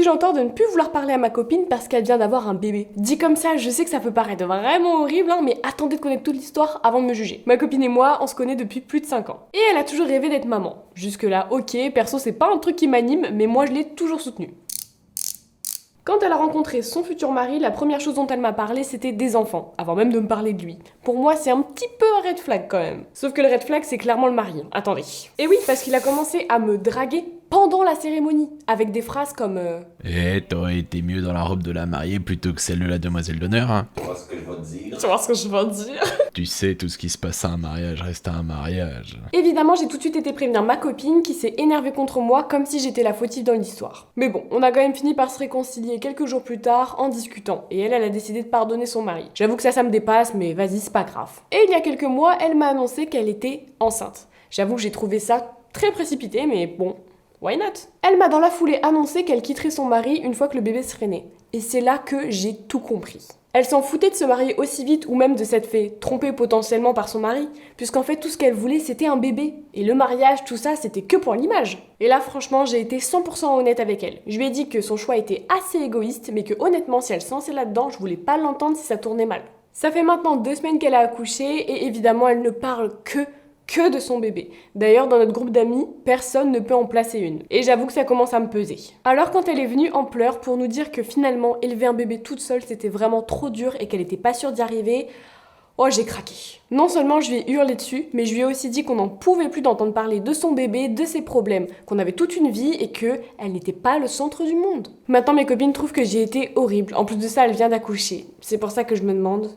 Suis-je en tort de ne plus vouloir parler à ma copine parce qu'elle vient d'avoir un bébé? Dit comme ça, je sais que ça peut paraître vraiment horrible, hein, mais attendez de connaître toute l'histoire avant de me juger. Ma copine et moi, on se connaît depuis plus de 5 ans. Et elle a toujours rêvé d'être maman. Jusque là, ok, perso c'est pas un truc qui m'anime, mais moi je l'ai toujours soutenue. Quand elle a rencontré son futur mari, la première chose dont elle m'a parlé, c'était des enfants, avant même de me parler de lui. Pour moi, c'est un petit peu un red flag quand même. Sauf que le red flag, c'est clairement le mari. Attendez. Et oui, parce qu'il a commencé à me draguer pendant la cérémonie, avec des phrases comme Eh, t'aurais été mieux dans la robe de la mariée plutôt que celle de la demoiselle d'honneur, hein. Tu vois ce que je veux dire? Tu sais, tout ce qui se passe à un mariage reste à un mariage. Évidemment, j'ai tout de suite été prévenir ma copine qui s'est énervée contre moi comme si j'étais la fautive dans l'histoire. Mais bon, on a quand même fini par se réconcilier quelques jours plus tard en discutant, et elle a décidé de pardonner son mari. J'avoue que ça me dépasse, mais vas-y, c'est pas grave. Et il y a quelques mois, elle m'a annoncé qu'elle était enceinte. J'avoue que j'ai trouvé ça très précipité, mais bon, why not? Elle m'a dans la foulée annoncé qu'elle quitterait son mari une fois que le bébé serait né. Et c'est là que j'ai tout compris. Elle s'en foutait de se marier aussi vite ou même de s'être fait tromper potentiellement par son mari, puisqu'en fait tout ce qu'elle voulait c'était un bébé. Et le mariage, tout ça, c'était que pour l'image. Et là franchement, j'ai été 100% honnête avec elle. Je lui ai dit que son choix était assez égoïste, mais que honnêtement, si elle se lançait là-dedans, je voulais pas l'entendre si ça tournait mal. Ça fait maintenant 2 semaines qu'elle a accouché, et évidemment elle ne parle que de son bébé. D'ailleurs, dans notre groupe d'amis, personne ne peut en placer une. Et j'avoue que ça commence à me peser. Alors quand elle est venue en pleurs pour nous dire que finalement, élever un bébé toute seule, c'était vraiment trop dur et qu'elle était pas sûre d'y arriver, oh, j'ai craqué. Non seulement je lui ai hurlé dessus, mais je lui ai aussi dit qu'on n'en pouvait plus d'entendre parler de son bébé, de ses problèmes, qu'on avait toute une vie et que elle n'était pas le centre du monde. Maintenant, mes copines trouvent que j'ai été horrible. En plus de ça, elle vient d'accoucher. C'est pour ça que je me demande,